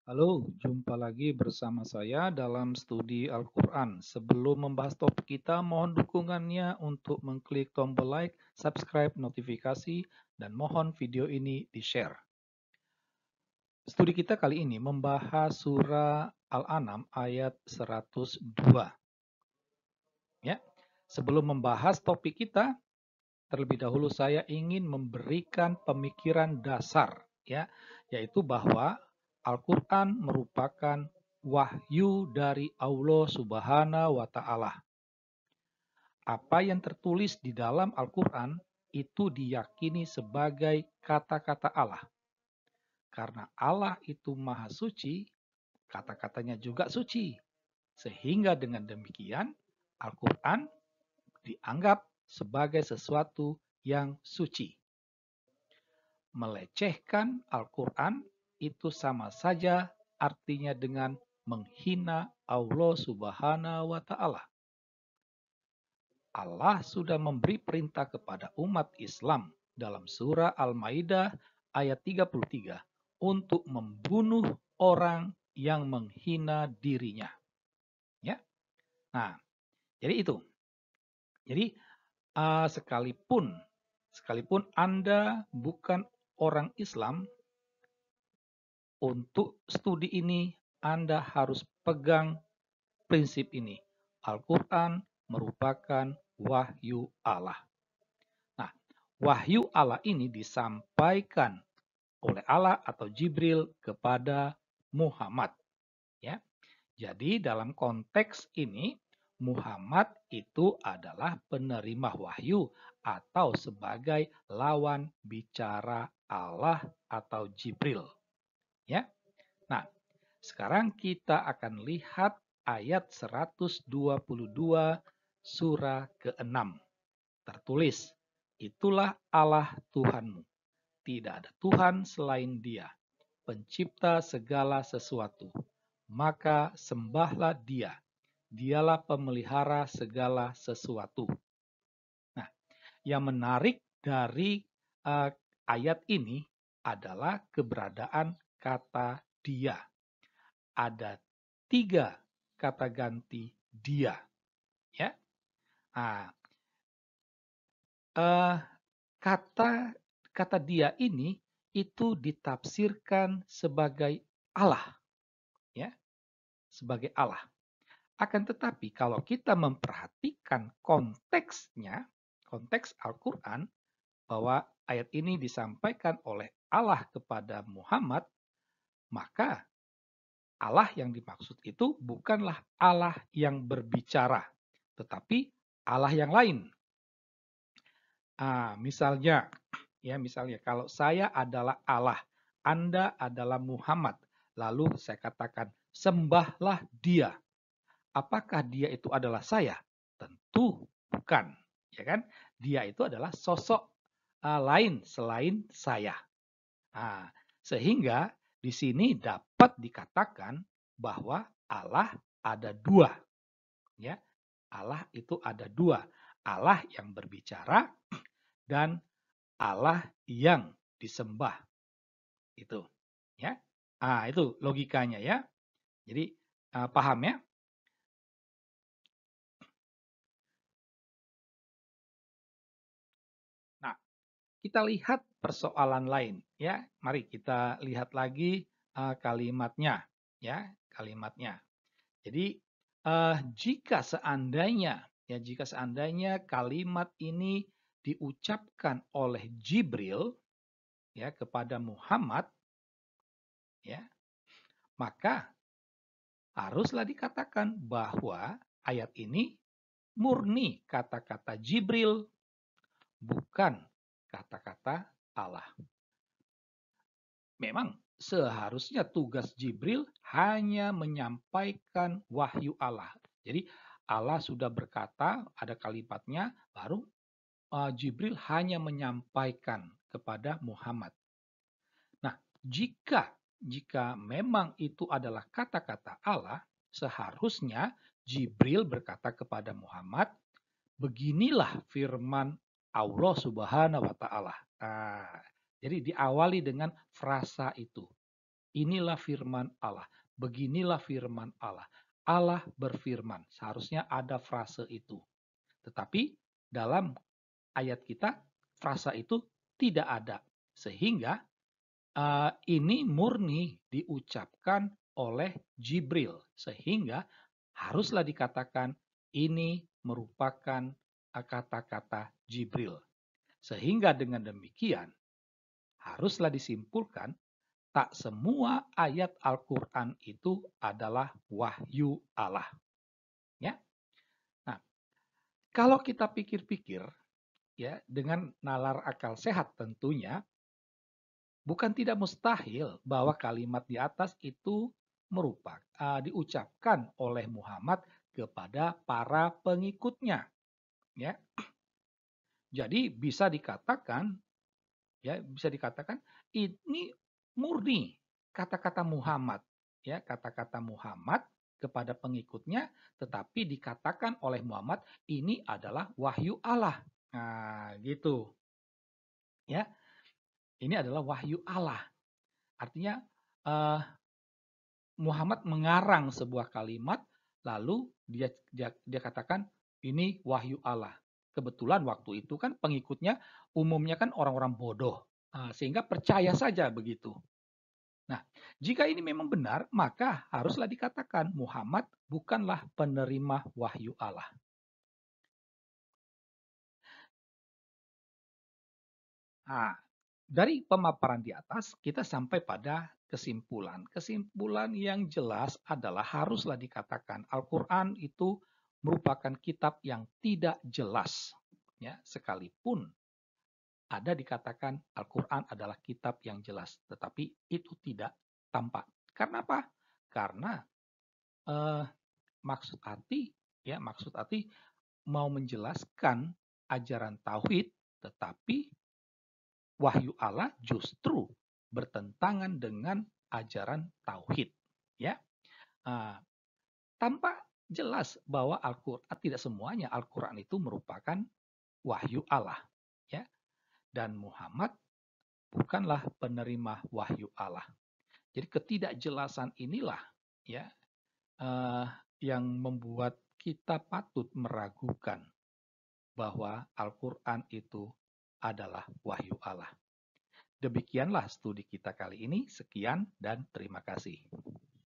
Halo, jumpa lagi bersama saya dalam studi Al-Quran. Sebelum membahas topik kita, mohon dukungannya untuk mengklik tombol like, subscribe, notifikasi, dan mohon video ini di-share. Studi kita kali ini membahas surah Al-An'am ayat 102. Ya. Sebelum membahas topik kita, terlebih dahulu saya ingin memberikan pemikiran dasar, ya, yaitu bahwa Al-Quran merupakan wahyu dari Allah Subhanahu wa Ta'ala. Apa yang tertulis di dalam Al-Quran itu diyakini sebagai kata-kata Allah. Karena Allah itu Maha Suci, kata-katanya juga suci. Sehingga dengan demikian, Al-Quran dianggap sebagai sesuatu yang suci. Melecehkan Al-Quran itu sama saja artinya dengan menghina Allah Subhanahu wa Ta'ala. Allah sudah memberi perintah kepada umat Islam dalam surah Al-Maidah ayat 33 untuk membunuh orang yang menghina dirinya. Ya. Nah, jadi itu. Jadi sekalipun Anda bukan orang Islam, untuk studi ini Anda harus pegang prinsip ini. Al-Quran merupakan wahyu Allah. Nah, wahyu Allah ini disampaikan oleh Allah atau Jibril kepada Muhammad. Ya, jadi dalam konteks ini Muhammad itu adalah penerima wahyu atau sebagai lawan bicara Allah atau Jibril. Ya. Nah, sekarang kita akan lihat ayat 122 surah ke-6. Tertulis, itulah Allah Tuhanmu. Tidak ada Tuhan selain Dia, pencipta segala sesuatu. Maka sembahlah Dia. Dialah pemelihara segala sesuatu. Nah, yang menarik dari ayat ini adalah keberadaan kata Dia. Ada 3 kata ganti dia, ya. Nah, kata dia ini itu ditafsirkan sebagai Allah, ya, sebagai Allah. Akan tetapi kalau kita memperhatikan konteksnya, konteks Al-Quran, bahwa ayat ini disampaikan oleh Allah kepada Muhammad, maka Allah yang dimaksud itu bukanlah Allah yang berbicara, tetapi Allah yang lain. Misalnya kalau saya adalah Allah, Anda adalah Muhammad, lalu saya katakan sembahlah Dia. Apakah Dia itu adalah saya? Tentu bukan, ya kan? Dia itu adalah sosok lain selain saya. Sehingga di sini dapat dikatakan bahwa Allah ada 2. Ya, Allah itu ada 2. Allah yang berbicara dan Allah yang disembah. Itu, ya. Itu logikanya ya. Jadi paham ya? Nah, kita lihat persoalan lain ya. Mari kita lihat lagi kalimatnya ya, kalimatnya. Jadi jika seandainya kalimat ini diucapkan oleh Jibril ya kepada Muhammad, ya, maka haruslah dikatakan bahwa ayat ini murni kata-kata Jibril, bukan kata-kata Allah. Memang seharusnya tugas Jibril hanya menyampaikan wahyu Allah. Jadi Allah sudah berkata, ada kalimatnya, baru Jibril hanya menyampaikan kepada Muhammad. Nah, jika memang itu adalah kata-kata Allah, seharusnya Jibril berkata kepada Muhammad, beginilah firman Allah Subhanahu wa Ta'ala. Jadi diawali dengan frasa itu. inilah firman Allah, beginilah firman Allah. Allah berfirman, seharusnya ada frase itu. Tetapi dalam ayat kita, frasa itu tidak ada. Sehingga ini murni diucapkan oleh Jibril. Sehingga haruslah dikatakan ini merupakan kata-kata Jibril. Sehingga dengan demikian haruslah disimpulkan tak semua ayat Al-Quran itu adalah wahyu Allah. Ya. Nah, kalau kita pikir-pikir ya dengan nalar akal sehat tentunya, bukan tidak mustahil bahwa kalimat di atas itu diucapkan oleh Muhammad kepada para pengikutnya. Ya. Jadi bisa dikatakan ini murni kata-kata Muhammad, ya, kata-kata Muhammad kepada pengikutnya, tetapi dikatakan oleh Muhammad ini adalah wahyu Allah. Nah, gitu. Ya. Ini adalah wahyu Allah. Artinya Muhammad mengarang sebuah kalimat lalu dia katakan ini wahyu Allah. Kebetulan waktu itu kan pengikutnya umumnya kan orang-orang bodoh, sehingga percaya saja begitu. Nah, jika ini memang benar, maka haruslah dikatakan Muhammad bukanlah penerima wahyu Allah. Nah, dari pemaparan di atas, kita sampai pada kesimpulan. Kesimpulan yang jelas adalah haruslah dikatakan Al-Quran itu merupakan kitab yang tidak jelas. Ya, sekalipun ada dikatakan Al-Quran adalah kitab yang jelas, tetapi itu tidak tampak. Karena apa? Karena maksud hati mau menjelaskan ajaran tauhid, tetapi wahyu Allah justru bertentangan dengan ajaran tauhid, ya. Uh, Tampak jelas bahwa Al-Qur'an tidak semuanya Al-Qur'an itu merupakan wahyu Allah, ya. Dan Muhammad bukanlah penerima wahyu Allah. Jadi ketidakjelasan inilah ya yang membuat kita patut meragukan bahwa Al-Qur'an itu adalah wahyu Allah. Demikianlah studi kita kali ini. Sekian dan terima kasih.